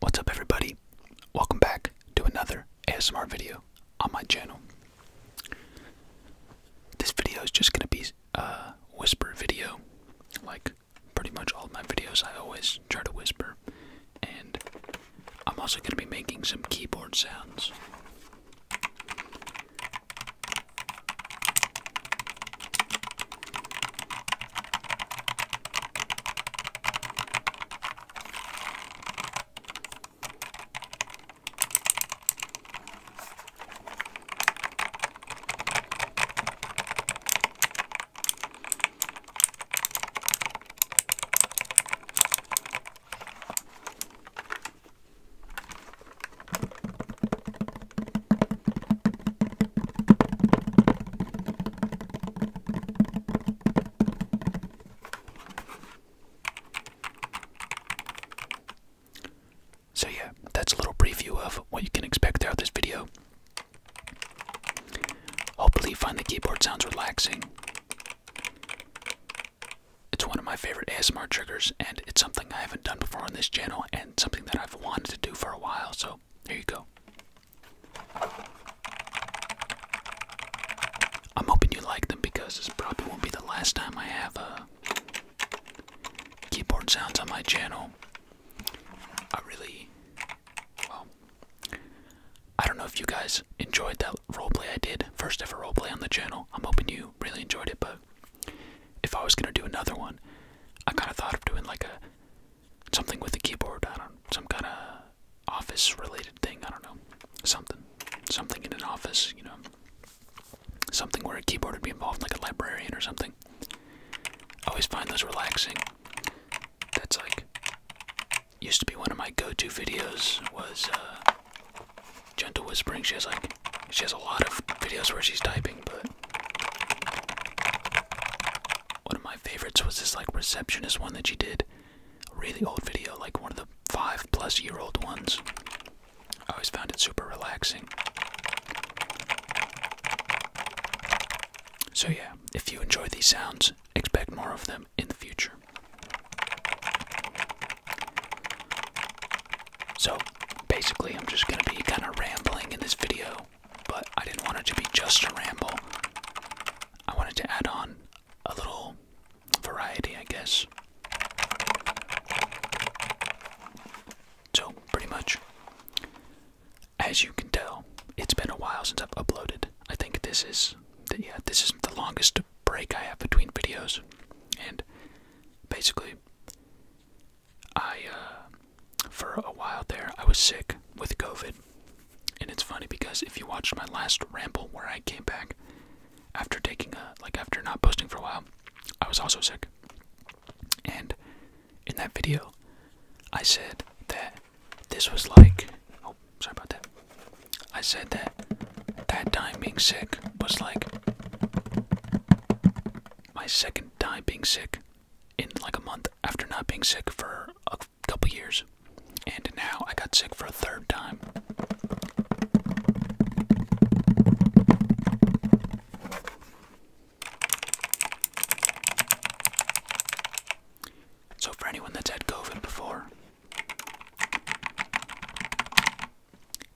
What's up, everybody? Welcome back to another ASMR video on my channel. This video is just gonna be a whisper video. Like pretty much all of my videos, I always try to whisper. And I'm also gonna be making some keyboard sounds. So yeah, that's a little preview of what you can expect throughout this video. Hopefully you find the keyboard sounds relaxing. It's one of my favorite ASMR triggers, and it's something I haven't done before on this channel, and something that I've wanted to do for a while, so there you go. I'm hoping you like them because this probably won't be the last time I have keyboard sounds on my channel. I don't know if you guys enjoyed that roleplay I did, first ever roleplay on the channel. I'm hoping you really enjoyed it, but if I was gonna do another one, I kind of thought of doing like something with a keyboard. Some kind of office related thing. I don't know, something in an office, you know, something where a keyboard would be involved, like a librarian or something. I always find those relaxing. That's like used to be one of my go-to videos was gentle whispering. She has a lot of videos where she's typing, but one of my favorites was this like receptionist one that she did. A really old video, like one of the 5+ year-old ones. I always found it super relaxing. So yeah, if you enjoy these sounds, expect more of them in the future. So basically, I'm just going to be kind of rambling in this video, but I didn't want it to be just a ramble. I wanted to add on a little variety, I guess. So, pretty much, as you can tell, it's been a while since I've uploaded. I think this is the longest break I have between videos, and basically, for a while there, I was sick with COVID. And it's funny because if you watched my last ramble where I came back after after not posting for a while, I was also sick. And in that video, I said that this was like, oh, sorry about that. I said that that time being sick was like my second time being sick in like a month after not being sick for a couple years. And now I got sick for a third time. So for anyone that's had COVID before,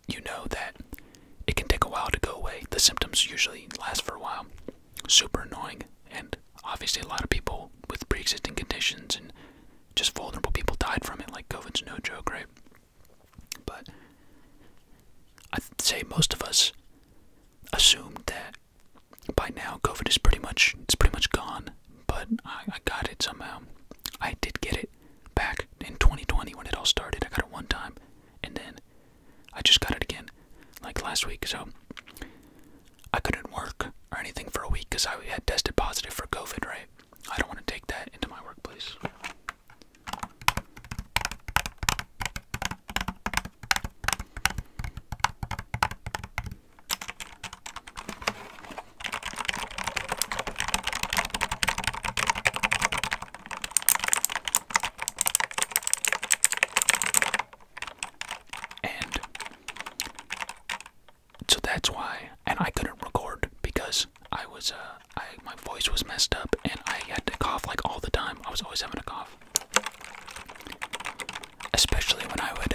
you know that it can take a while to go away. The symptoms usually last for a while. Super annoying, and obviously a lot of people with pre-existing conditions and just vulnerable people died from it. Like, COVID's no joke, right? But I'd say most of us assumed that by now COVID is pretty much gone, but I got it somehow. I did get it back in 2020 when it all started. I got it one time, and then I just got it again like last week. So I couldn't work or anything for a week because I had tested positive for COVID, right? I don't want to take that into my workplace. And so that's why, and I couldn't record because my voice was messed up and I had to cough like all the time. I was always having a cough. Especially when I would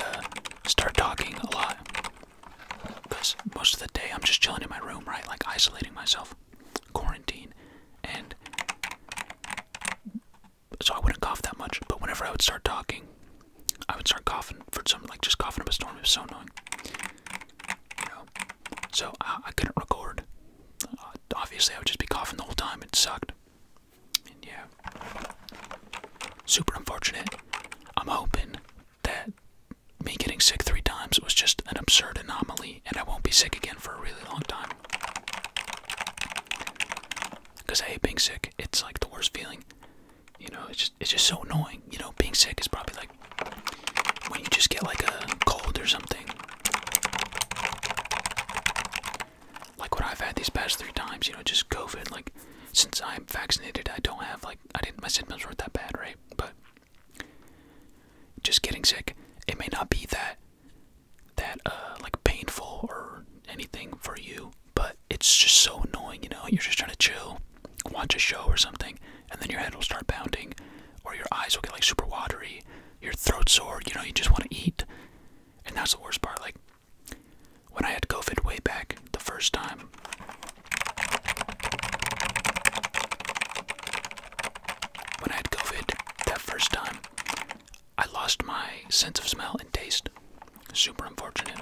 isolating myself, quarantine, and so I wouldn't cough that much. But whenever I would start talking, I would start coughing for some, like just coughing up a storm. It was so annoying, you know. So I couldn't record. Obviously, I would just be coughing the whole time. It sucked. And yeah, super unfortunate. I'm hoping that me getting sick 3 times was just an absurd anomaly, and I won't be sick again for a really long time. Because I hate being sick. It's like the worst feeling. You know, it's just so annoying. You know, being sick is probably like when you just get like a cold or something. Like what I've had these past 3 times, you know, just COVID. Like, since I'm vaccinated, I don't have like, my symptoms weren't that bad, right? But just getting sick, it may not be that like painful or anything for you, but it's just so annoying, you know. You're just trying to chill, watch a show or something, and then your head will start pounding, or your eyes will get like super watery, your throat sore, you know, you just want to eat. And that's the worst part. Like, when I had COVID way back the first time, I lost my sense of smell and taste. Super unfortunate.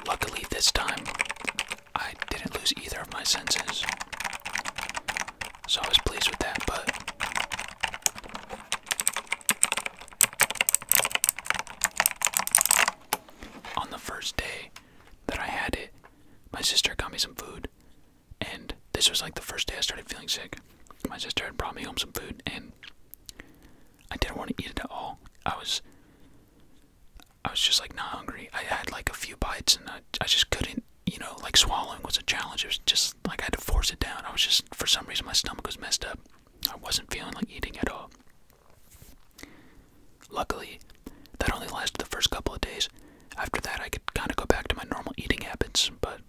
Luckily this time, I didn't lose either of my senses, so I was pleased with that. But on the first day that I had it, my sister got me some food, and this was like the first day I started feeling sick. My sister had brought me home some food, and I didn't want to eat it at all. I was just like not hungry. I had like a few bites, and I just couldn't, you know, like swallowing was a challenge. It was just like I had to force it down. I was just, for some reason my stomach was messed up. I wasn't feeling like eating at all. Luckily, that only lasted the first couple of days. After that, I could kind of go back to my normal eating habits, but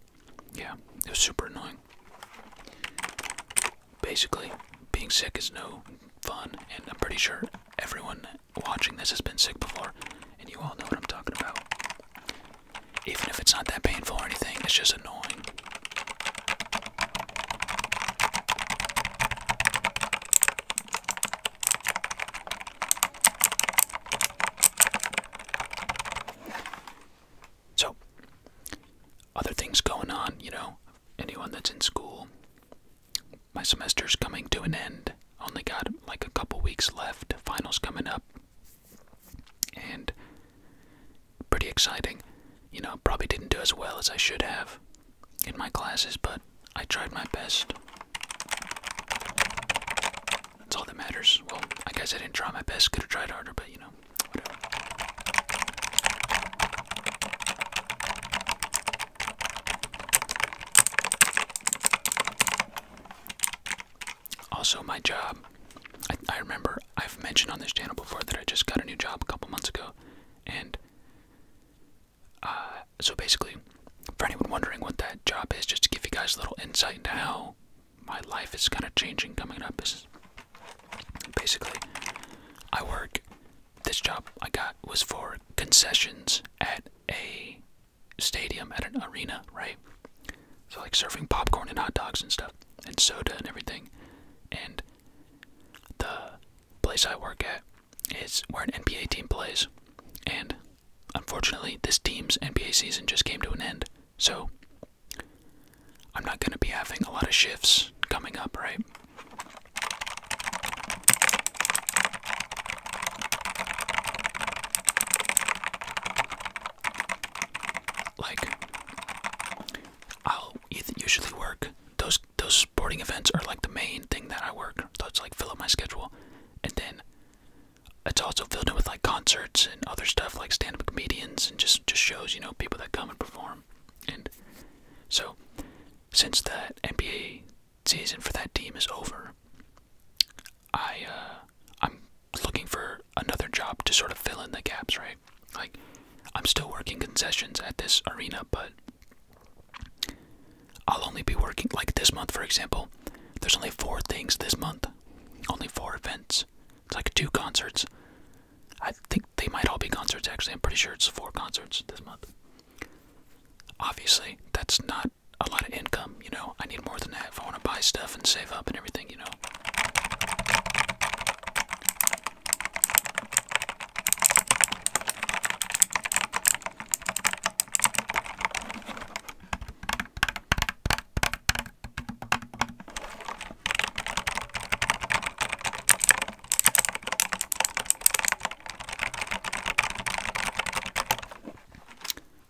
yeah, it was super annoying. Basically, being sick is no fun, and I'm pretty sure everyone watching this has been sick before, and you all know what I'm talking about. Even if it's not that painful or anything, it's just annoying. So, other things going on, you know, anyone that's in school, my semester's coming to an end. Only got like a couple weeks left. Finals coming up. And pretty exciting. You know, probably didn't do as well as I should have in my classes, but I tried my best. That's all that matters. Well, I guess I didn't try my best. Could have tried harder, but you know, whatever. Also, my job, I remember I've mentioned on this channel before that I just got a new job a couple months ago, and so basically, for anyone wondering what that job is, just to give you guys a little insight into how my life is kind of changing coming up, is basically I work, this job I got was for concessions at a stadium, at an arena, right? So like serving popcorn and hot dogs and stuff, and soda and everything. And the place I work at is where an NBA team plays, and unfortunately this team's NBA season just came to an end, so I'm not going to be having a lot of shifts coming up, right? Like, I'll usually work, those sporting events are like the main thing that I work, so it's like fill up my schedule, and then it's also filled in with like concerts and other stuff like stand-up comedians and just shows, you know, people that come and perform. And so since the NBA season for that team is over, I'm looking for another job to sort of fill in the gaps, right? Like, I'm still working concessions at this arena, but I'll only be working, like this month for example, there's only 4 things this month, only 4 events. It's like 2 concerts. I think they might all be concerts actually. I'm pretty sure it's 4 concerts this month. Obviously, that's not a a lot of income, you know. I need more than that if I want to buy stuff and save up and everything, you know.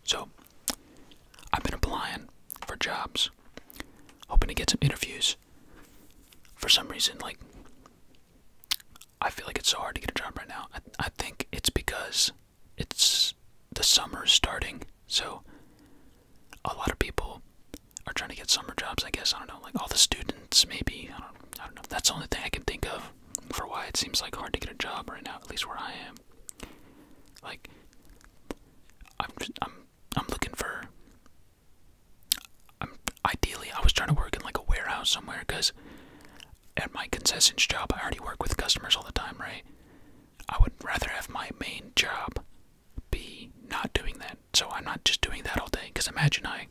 So, I've been applying for jobs, hoping to get some interviews. For some reason, like, I feel like it's so hard to get a job right now. I think it's because it's the summer starting, so a lot of people are trying to get summer jobs, I guess. I don't know, like all the students, maybe. I don't know. That's the only thing I can think of for why it seems like hard to get a job right now, at least where I am. Like, I'm looking for. Ideally, I was trying to work in like a warehouse somewhere, because at my concessions job, I already work with customers all the time, right? I would rather have my main job be not doing that, so I'm not just doing that all day. Because imagine I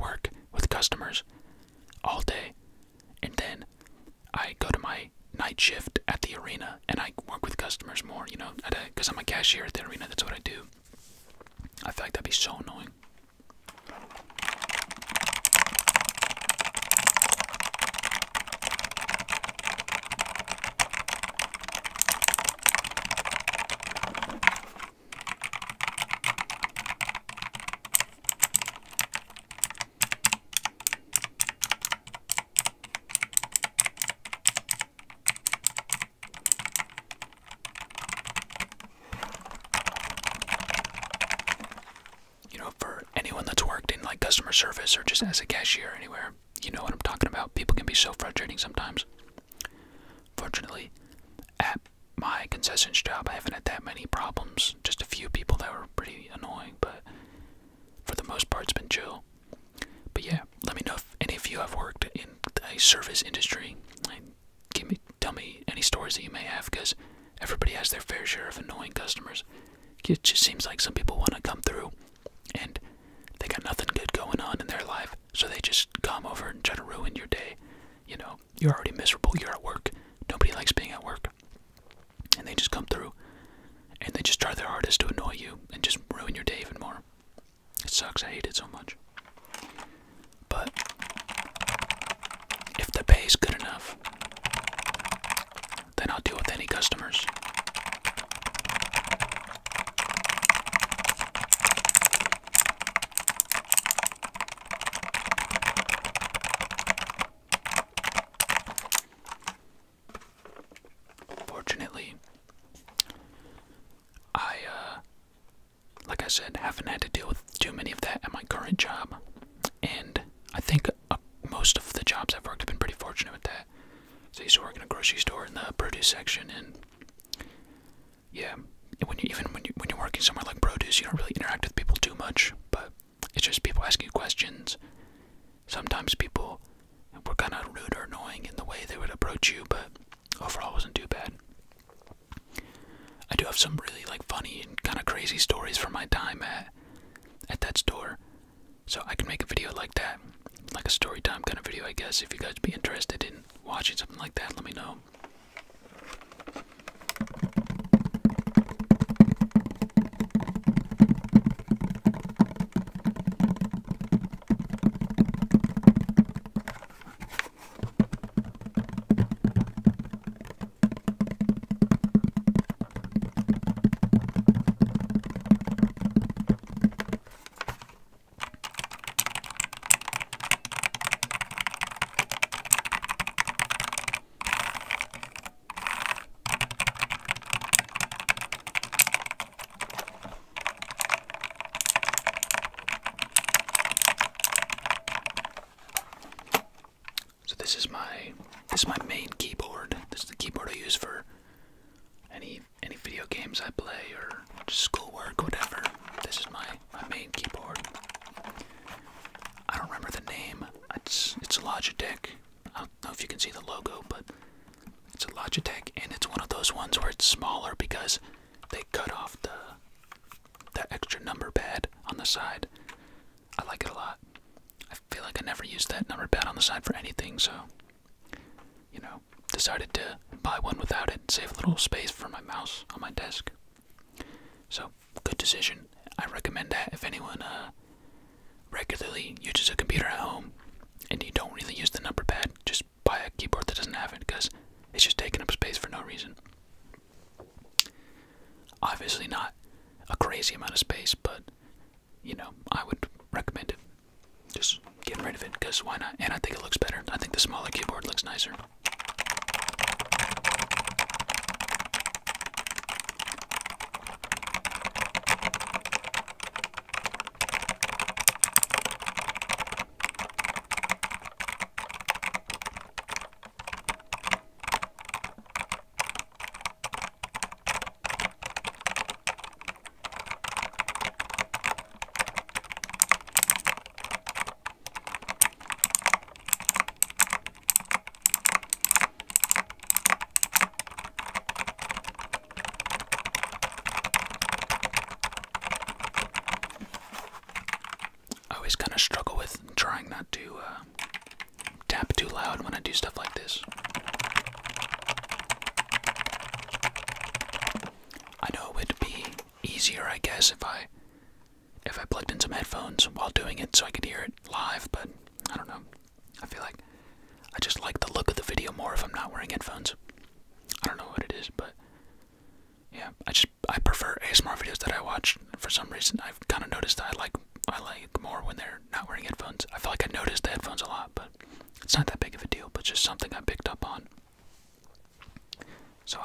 work with customers all day, and then I go to my night shift at the arena, and I work with customers more, you know, because I'm a cashier at the arena. That's what I do. I feel like that'd be so annoying. For anyone that's worked in like customer service or just as a cashier anywhere, you know what I'm talking about. People can be so frustrating sometimes. Fortunately, at my concessions job, I haven't had that many problems. Just a few people that were pretty annoying, but for the most part, it's been chill. But yeah, let me know if any of you have worked in a service industry. Tell me any stories that you may have, because everybody has their fair share of annoying customers. It just seems like some people want to come through and they got nothing good going on in their life, so they just come over and try to ruin your day. You know, you're already miserable, you're at work, nobody likes being at work, and they just come through and they just try their hardest to annoy you and just ruin your day even more. It sucks, I hate it so much. But if the pay is good enough, then I'll deal with any customers. Fortunately, like I said, haven't had to deal with too many of that at my current job, and I think most of the jobs I've worked have been pretty fortunate with that. So I used to work in a grocery store in the produce section, and yeah, when you're working somewhere like produce, you don't really interact with people too much, but it's just people asking you questions. Sometimes people were kind of rude or annoying in the way they would approach you, but overall it wasn't too bad. I do have some really like funny and kind of crazy stories from my time at that store, so I can make a video like that, like a story time kind of video, I guess. If you guys be interested in watching something like that, let me know. This is my main keyboard. This is the keyboard I use for any video games I play or just schoolwork, whatever. This is my main keyboard. I don't remember the name. It's Logitech. I don't know if you can see the logo, but it's a Logitech, and it's one of those ones where it's smaller because they cut off the extra number pad on the side. I like it a lot. feel like I never used that number pad on the side for anything, so, decided to buy one without it, save a little space for my mouse on my desk. So, good decision. I recommend that if anyone regularly uses a computer at home and you don't really use the number pad, just buy a keyboard that doesn't have it, because it's just taking up space for no reason. Obviously not a crazy amount of space, but, I would recommend it. Just getting rid of it, because why not? And I think it looks better. I think the smaller keyboard looks nicer. I always kind of struggle with trying not to tap too loud when I do stuff like this. I know it would be easier, I guess, if I plugged in some headphones while doing it so I could hear it live, but I don't know. I feel like I just like the look of the video more if I'm not wearing headphones. I don't know what it is, but yeah, I prefer ASMR videos that I watch. For some reason, I've kind of noticed that I like more when they're not wearing headphones. I feel like I noticed the headphones a lot, but it's not that big of a deal, but just something I picked up on. So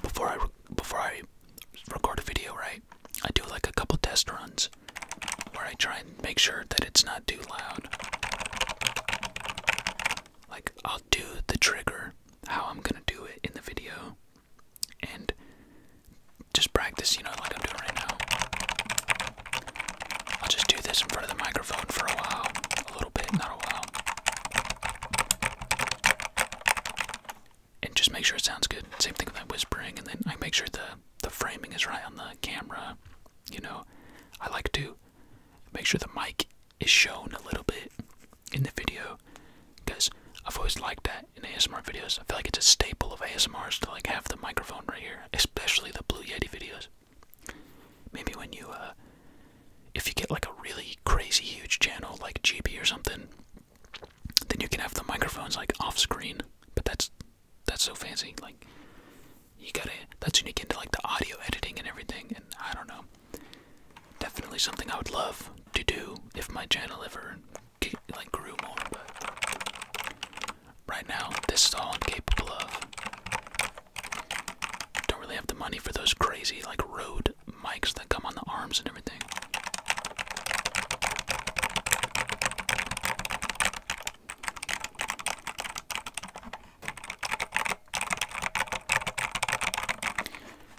before I record a video, right, I do like a couple test runs where I try and make sure that it's not too loud. Like, I'll do the trigger, how I'm gonna do it in the video, and just practice, like I'm doing right now. I'll just do this in front of the microphone for a while, a little bit, not a while, and just make sure it sounds good. Same thing with that whispering, and then I make sure the framing is right on the camera. I like to make sure the mic is shown a little bit in the video, because I've always liked that in ASMR videos. I feel like it's a staple of ASMRs to like have the microphone right here, especially the Blue Yeti videos. Maybe when you if you get like a really crazy huge channel like GB or something, then you can have the microphones like off screen, but that's so fancy. Like, that's when you get into like the audio editing and everything, and I don't know. Definitely something I would love to do if my channel ever grew more, but right now this is all I'm capable of. Don't really have the money for those crazy like Rode mics that come on the arms and everything.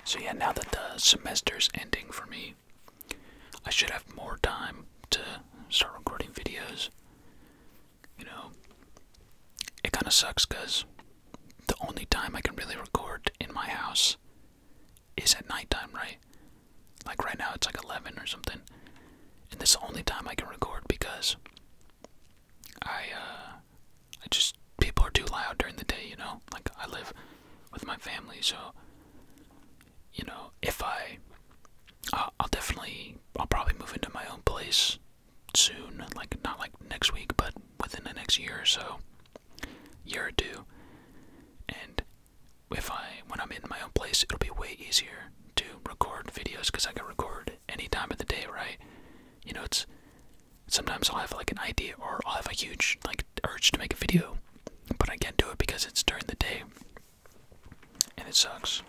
So yeah, now that the semester's ending for me, I should have more time to start recording videos. It kind of sucks because the only time I can really record in my house is at nighttime, right? Like right now it's like 11 or something, and this is the only time I can record because people are too loud during the day, Like, I live with my family, so, if I'll probably move into my own place soon, like, not like next week, but within the next year or so, year or two, and when I'm in my own place, it'll be way easier to record videos, because I can record any time of the day, right? Sometimes I'll have like an idea, or I'll have a huge like urge to make a video, but I can't do it because it's during the day, and it sucks.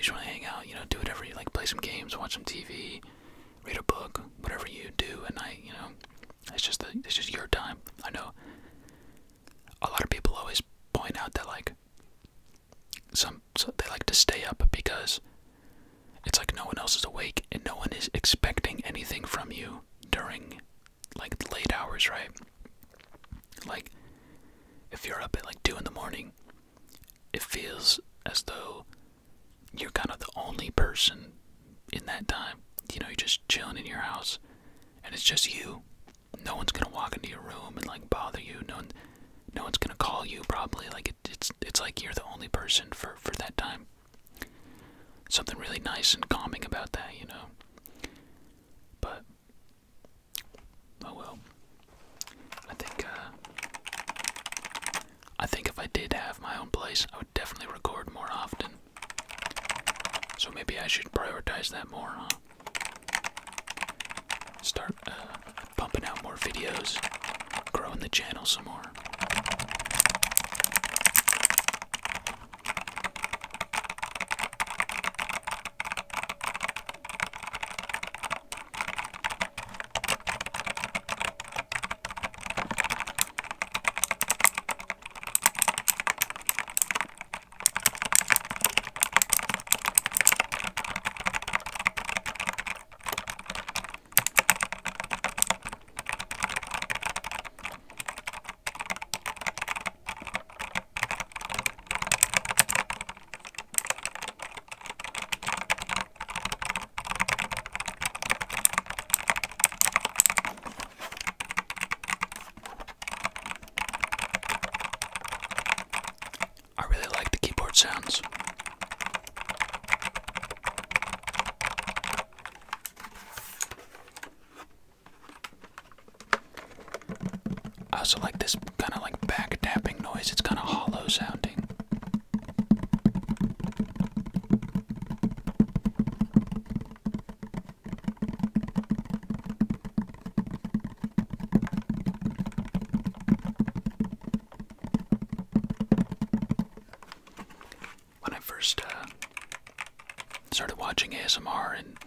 just want to hang out, do whatever you like, play some games, watch some TV, read a book, whatever you do at night, it's just your time. I know a lot of people always point out that like so they like to stay up because it's like no one else is awake and no one is expecting anything from you during like the late hours, right? Like if you're up at like 2 in the morning, it feels as though you're kind of the only person in that time. You're just chilling in your house and it's just you. No one's gonna walk into your room and like bother you. No one's gonna call you probably. Like it's like you're the only person for that time. Something really nice and calming about that, But oh well. I think if I did have my own place, I would definitely record more often. So maybe I should prioritize that more, huh? Start pumping out more videos, growing the channel some more. I really like the keyboard sounds. I also like this kind of like back tapping noise. It's kind of hollow sounding. When I first started watching ASMR and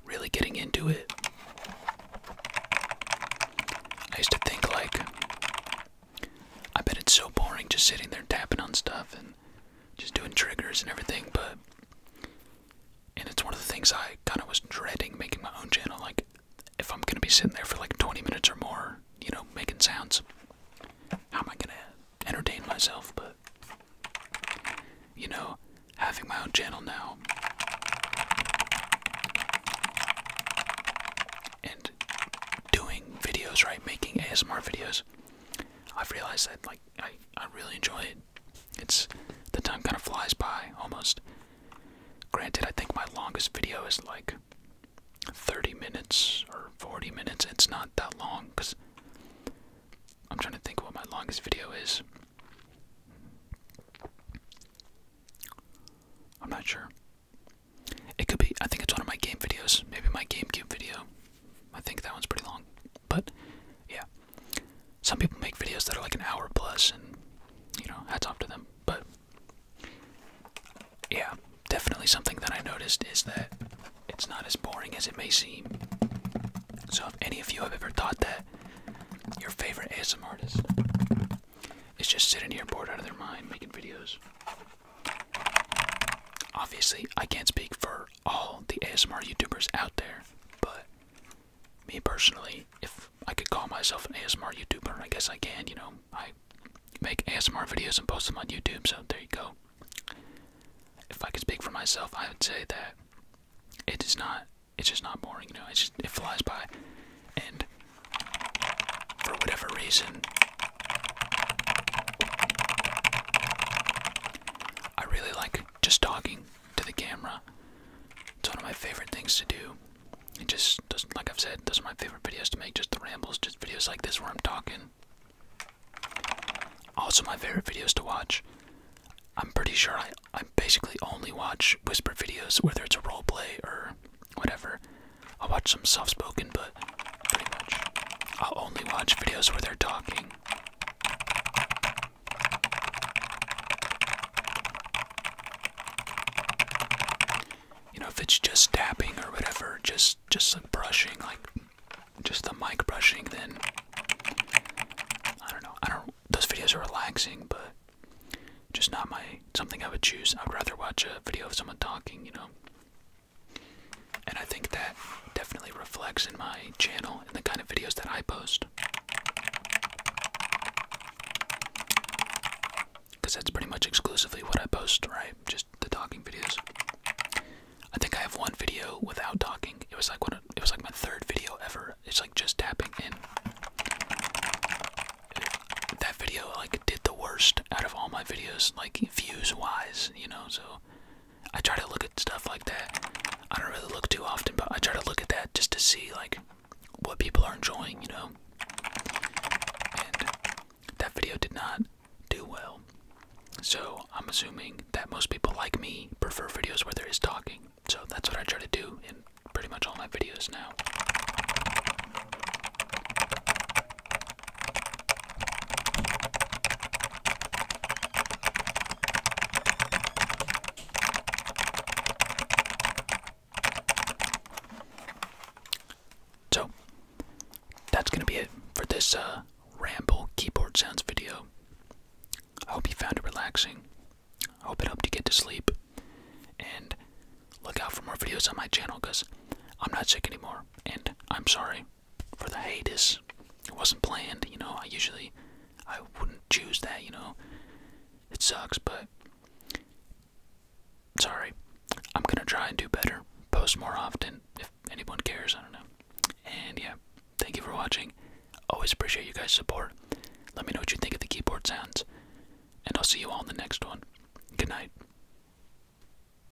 really getting into it, I used to think like, I bet it's so boring just sitting there tapping on stuff and just doing triggers and everything, and it's one of the things I kind of was dreading making my own channel. Like, if I'm gonna be sitting there for like 20 minutes or more, making sounds, how am I gonna entertain myself? But, having my own channel now, and doing videos, right, making ASMR videos, I've realized that like I really enjoy it. The time kind of flies by almost. Granted, I think my longest video is like 30 minutes or 40 minutes. It's not that long because I'm trying to think what my longest video is. I'm not sure. It could be, I think it's one of my game videos. Maybe my GameCube video. I think that one's pretty long. But, yeah. Some people make videos that are like an hour plus, and, hats off to them. But, yeah, definitely something that I noticed is that it's not as boring as it may seem. So if any of you have ever thought that your favorite ASMR artist is just sitting here bored out of their mind making videos, obviously I can't speak for all the ASMR YouTubers out there, but me personally, if I could call myself an ASMR YouTuber, I guess I can, I make ASMR videos and post them on YouTube, so there you go. If I could speak for myself, I would say that it's just not boring, it flies by, and for whatever reason, I really like just talking to the camera. It's one of my favorite things to do. It just doesn't, like I've said, those are my favorite videos to make, just the rambles, just videos like this where I'm talking. Also my favorite videos to watch. I'm pretty sure I basically only watch whisper videos, whether it's a roleplay or whatever. I'll watch some soft-spoken, but pretty much I'll only watch videos where they're talking. if it's just tapping or whatever, just like brushing, like just the mic brushing, then I don't know. Those videos are relaxing, but just not something I would choose. I would rather watch a video of someone talking, you know. And I think that definitely reflects in my channel and the kind of videos that I post. Because that's pretty much exclusively what I post, right? Just the talking videos. I think I have one video without talking. It was like my third video ever. It's like just tapping in. That video like did the worst out of all my videos, like views wise, you know. So I try to look at stuff like that. I don't really look too often, but I try to look at that just to see like what people are enjoying, you know. And that video did not do well. So I'm assuming that most people like me prefer videos where there is talking. So that's what I try to do in pretty much all my videos now. So that's gonna be it for this ramble keyboard sounds video. I hope you found it relaxing. I hope it helped you get to sleep. And look out for more videos on my channel, because I'm not sick anymore. And I'm sorry for the hiatus. It wasn't planned, you know. I wouldn't choose that, you know. It sucks, but sorry. I'm gonna try and do better. Post more often, if anyone cares, I don't know. And yeah, thank you for watching. Always appreciate you guys' support. Let me know what you think of the keyboard sounds. And I'll see you all in the next one. Good night.